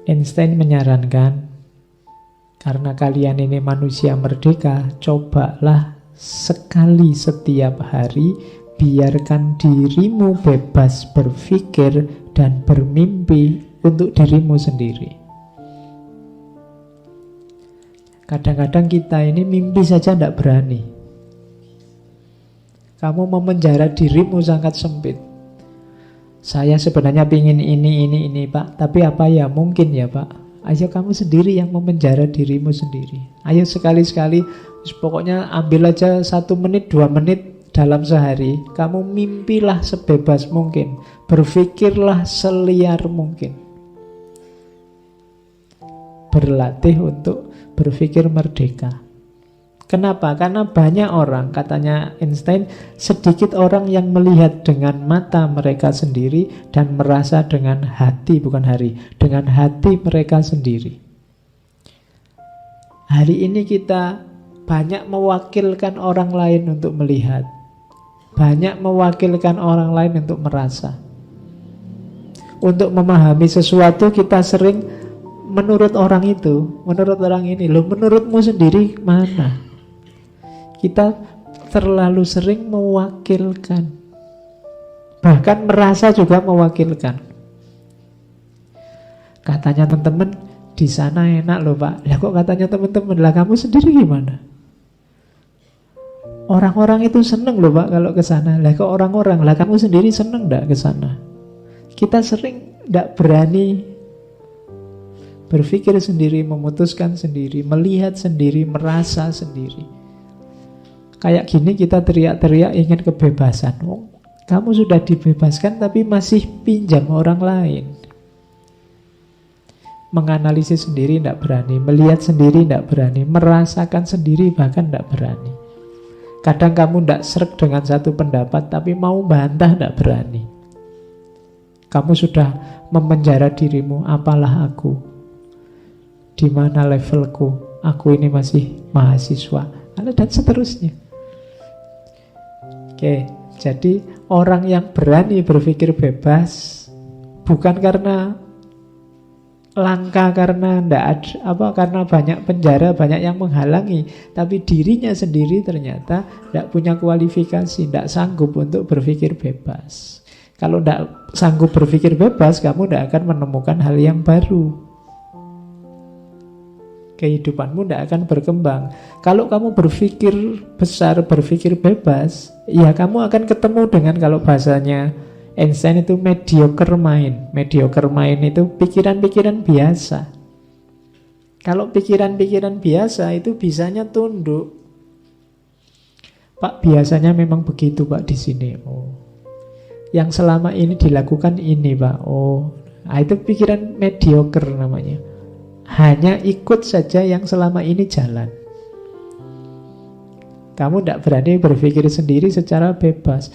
Einstein menyarankan, karena kalian ini manusia merdeka, cobalah sekali setiap hari biarkan dirimu bebas berpikir dan bermimpi untuk dirimu sendiri. Kadang-kadang kita ini mimpi saja tidak berani. Kamu memenjara dirimu sangat sempit. Saya sebenarnya pingin ini Pak, tapi apa ya mungkin ya Pak. Ayo kamu sendiri yang memenjara dirimu sendiri. Ayo sekali-sekali, pokoknya ambil aja 1 menit, 2 menit dalam sehari. Kamu mimpilah sebebas mungkin, berpikirlah seliar mungkin. Berlatih untuk berpikir merdeka. Kenapa? Karena banyak orang, katanya Einstein, sedikit orang yang melihat dengan mata mereka sendiri dan merasa dengan hati, bukan hari, dengan hati mereka sendiri. Hari ini kita banyak mewakilkan orang lain untuk melihat, banyak mewakilkan orang lain untuk merasa. Untuk memahami sesuatu kita sering menurut orang itu, menurut orang ini. Loh, menurutmu sendiri mana? Kita terlalu sering mewakilkan, bahkan merasa juga mewakilkan. Katanya teman-teman di sana enak loh Pak. Lah kok katanya teman-teman, lah kamu sendiri gimana? Orang-orang itu seneng loh Pak kalau ke sana. Lah kok orang-orang, lah kamu sendiri seneng enggak ke sana? Kita sering enggak berani berpikir sendiri, memutuskan sendiri, melihat sendiri, merasa sendiri. Kayak gini kita teriak-teriak ingin kebebasan. Oh, kamu sudah dibebaskan tapi masih pinjam orang lain. Menganalisis sendiri tidak berani, melihat sendiri tidak berani, merasakan sendiri bahkan tidak berani. Kadang kamu tidak sreg dengan satu pendapat tapi mau bantah tidak berani. Kamu sudah memenjara dirimu, apalah aku, di mana levelku, aku ini masih mahasiswa, dan seterusnya. Oke, jadi orang yang berani berpikir bebas bukan karena langka, karena karena banyak penjara, banyak yang menghalangi, tapi dirinya sendiri ternyata tidak punya kualifikasi, tidak sanggup untuk berpikir bebas. Kalau tidak sanggup berpikir bebas, kamu tidak akan menemukan hal yang baru. Kehidupanmu tidak akan berkembang. Kalau kamu berpikir besar, berpikir bebas, ya kamu akan ketemu dengan, kalau bahasanya Einstein itu, mediocre mind. Mediocre mind itu pikiran-pikiran biasa. Kalau pikiran-pikiran biasa itu bisanya tunduk. Pak, biasanya memang begitu Pak di sini. Oh, yang selama ini dilakukan ini Pak. Oh, itu pikiran mediocre namanya. Hanya ikut saja yang selama ini jalan. Kamu tidak berani berpikir sendiri secara bebas.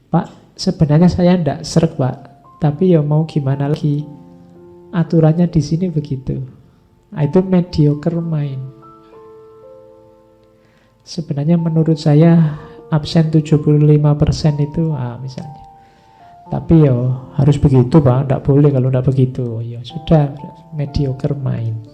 Pak, sebenarnya saya tidak sreg Pak, tapi ya mau gimana lagi, aturannya di sini begitu. Itu mediocre mind. Sebenarnya menurut saya absen 75% itu misalnya. Tapi ya harus begitu Pak, tidak boleh kalau tidak begitu. Ya sudah, mediocre mind.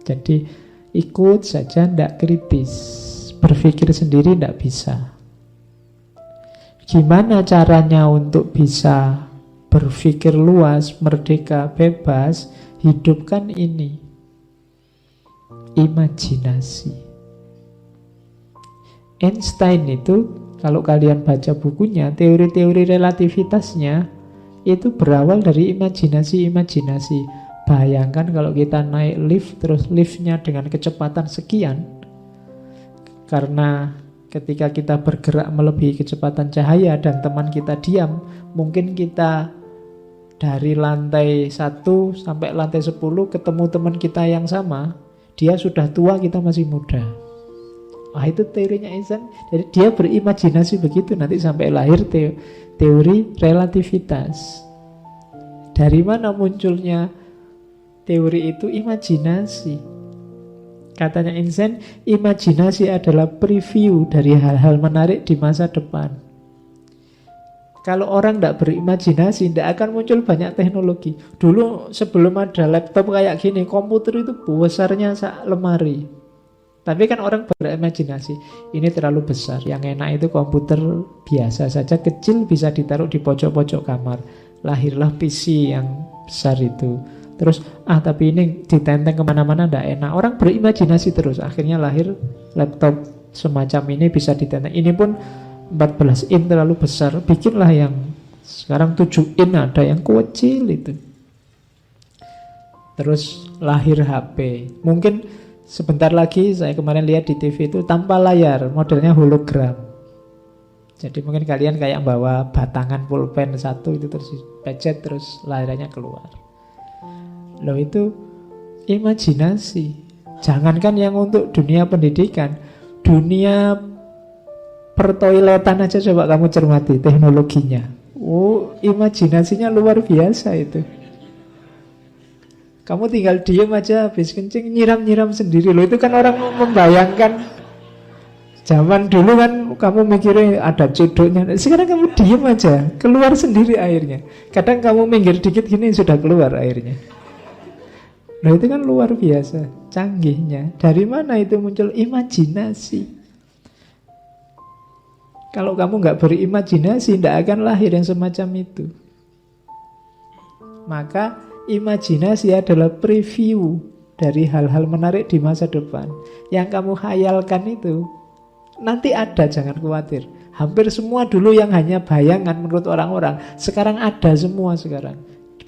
Jadi ikut saja, tidak kritis. Berpikir sendiri tidak bisa. Gimana caranya untuk bisa berpikir luas, merdeka, bebas? Hidupkan ini, imajinasi. Einstein itu, kalau kalian baca bukunya, teori-teori relativitasnya itu berawal dari imajinasi-imajinasi. Bayangkan kalau kita naik lift, terus liftnya dengan kecepatan sekian. Karena ketika kita bergerak melebihi kecepatan cahaya dan teman kita diam, mungkin kita dari lantai 1 sampai lantai 10 ketemu teman kita yang sama. Dia sudah tua, kita masih muda. Itu teorinya Einstein. Jadi dia berimajinasi begitu, nanti sampai lahir teori relativitas. Dari mana munculnya teori itu? Imajinasi. Katanya Einstein, imajinasi adalah preview dari hal-hal menarik di masa depan. Kalau orang tidak berimajinasi, tidak akan muncul banyak teknologi. Dulu sebelum ada laptop kayak gini, komputer itu besarnya sak lemari. Tapi kan orang berimajinasi, ini terlalu besar. Yang enak itu komputer biasa saja, kecil, bisa ditaruh di pojok-pojok kamar. Lahirlah PC yang besar itu. Terus, tapi ini ditenteng kemana-mana tidak enak. Orang berimajinasi terus, akhirnya lahir laptop semacam ini bisa ditenteng. Ini pun 14 in terlalu besar, bikinlah yang sekarang 7 in, ada yang kecil itu. Terus lahir HP. Mungkin sebentar lagi, saya kemarin lihat di TV itu tanpa layar, modelnya hologram. Jadi mungkin kalian kayak bawa batangan pulpen satu itu terus pecet terus layarnya keluar. Loh, itu imajinasi. Jangankan yang untuk dunia pendidikan, dunia pertoiletan aja coba kamu cermati teknologinya. Oh, imajinasinya luar biasa itu. Kamu tinggal diem aja, habis kencing nyiram-nyiram sendiri. Loh, itu kan orang membayangkan. Zaman dulu kan kamu mikirnya ada codoknya. Sekarang kamu diem aja, keluar sendiri airnya. Kadang kamu minggir dikit gini sudah keluar airnya. Loh, itu kan luar biasa canggihnya. Dari mana itu muncul? Imajinasi. Kalau kamu nggak berimajinasi, tidak akan lahir yang semacam itu. Maka imajinasi adalah preview dari hal-hal menarik di masa depan. Yang kamu khayalkan itu nanti ada, jangan khawatir. Hampir semua dulu yang hanya bayangan menurut orang-orang, sekarang ada semua sekarang.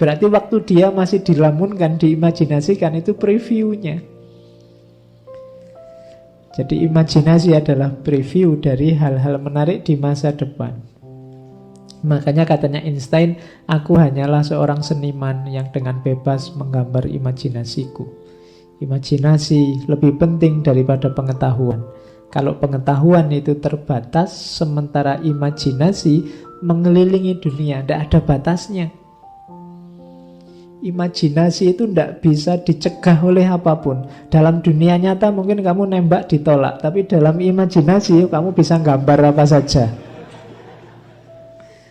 Berarti waktu dia masih dilamunkan, diimajinasikan, itu previewnya. Jadi imajinasi adalah preview dari hal-hal menarik di masa depan. Makanya katanya Einstein, aku hanyalah seorang seniman yang dengan bebas menggambar imajinasiku. Imajinasi lebih penting daripada pengetahuan. Kalau pengetahuan itu terbatas, sementara imajinasi mengelilingi dunia, tidak ada batasnya. Imajinasi itu tidak bisa dicegah oleh apapun. Dalam dunia nyata mungkin kamu nembak ditolak, tapi dalam imajinasi kamu bisa gambar apa saja.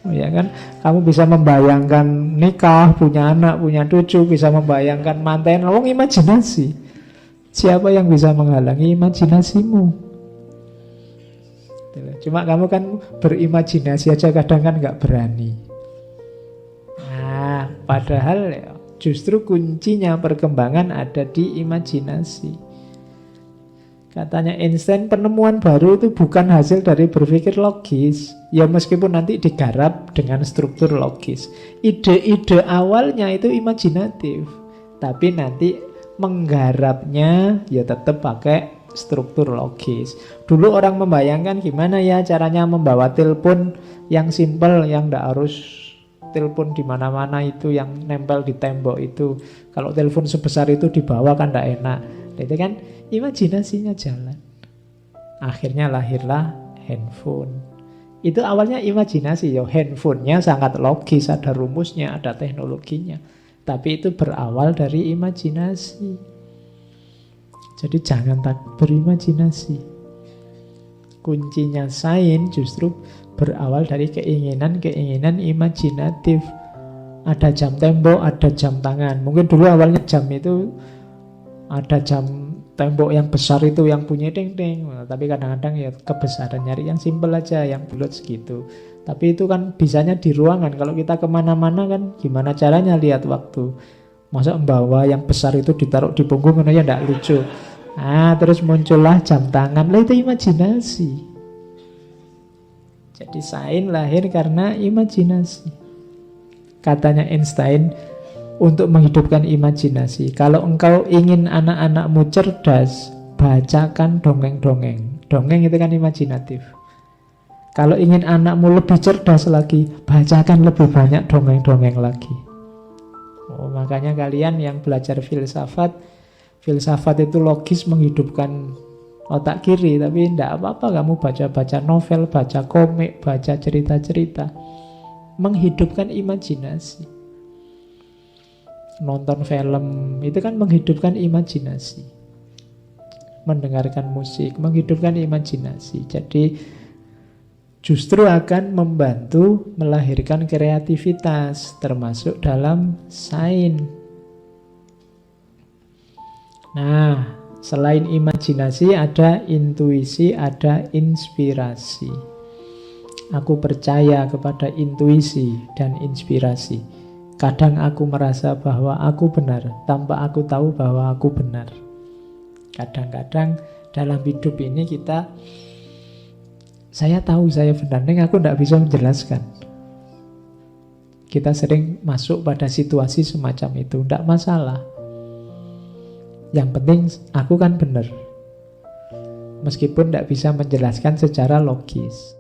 Ya kan? Kamu bisa membayangkan nikah, punya anak, punya cucu, bisa membayangkan manten. Wong imajinasi. Siapa yang bisa menghalangi imajinasimu? Cuma kamu kan berimajinasi aja kadang kan nggak berani. Nah, padahal ya, justru kuncinya perkembangan ada di imajinasi. Katanya Einstein, penemuan baru itu bukan hasil dari berpikir logis. Ya meskipun nanti digarap dengan struktur logis. Ide-ide awalnya itu imajinatif, tapi nanti menggarapnya ya tetap pakai struktur logis. Dulu orang membayangkan gimana ya caranya membawa telepon yang simpel, yang tidak harus telepon di mana-mana itu, yang nempel di tembok itu. Kalau telepon sebesar itu dibawa kan tidak enak. Itu kan imajinasinya jalan. Akhirnya lahirlah handphone. Itu awalnya imajinasi ya, handphonenya sangat logis, ada rumusnya, ada teknologinya. Tapi itu berawal dari imajinasi. Jadi jangan takut berimajinasi. Kuncinya sains justru berawal dari keinginan-keinginan imajinatif. Ada jam tembok, ada jam tangan. Mungkin dulu awalnya jam itu ada jam tembok yang besar itu yang bunyi ding-ding. Tapi kadang-kadang ya kebesaran, nyari yang simpel aja, yang bulat segitu. Tapi itu kan bisanya di ruangan. Kalau kita kemana-mana kan gimana caranya lihat waktu? Masa membawa yang besar itu ditaruh di punggung kan aja tidak lucu. Terus muncullah jam tangan. Lah itu imajinasi. Jadi sains lahir karena imajinasi. Katanya Einstein, untuk menghidupkan imajinasi, kalau engkau ingin anak-anakmu cerdas, bacakan dongeng-dongeng. Dongeng itu kan imajinatif. Kalau ingin anakmu lebih cerdas lagi, bacakan lebih banyak dongeng-dongeng lagi. Makanya kalian yang belajar filsafat itu logis, menghidupkan otak kiri. Tapi tidak apa-apa kamu baca-baca novel, baca komik, baca cerita-cerita. Menghidupkan imajinasi. Nonton film itu kan menghidupkan imajinasi. Mendengarkan musik menghidupkan imajinasi. Jadi justru akan membantu melahirkan kreativitas, termasuk dalam sains. Nah, selain imajinasi ada intuisi, ada inspirasi. Aku percaya kepada intuisi dan inspirasi. Kadang aku merasa bahwa aku benar tanpa aku tahu bahwa aku benar. Kadang-kadang dalam hidup ini saya tahu saya benar, tapi aku tidak bisa menjelaskan. Kita sering masuk pada situasi semacam itu, tidak masalah. Yang penting aku kan benar. Meskipun tidak bisa menjelaskan secara logis.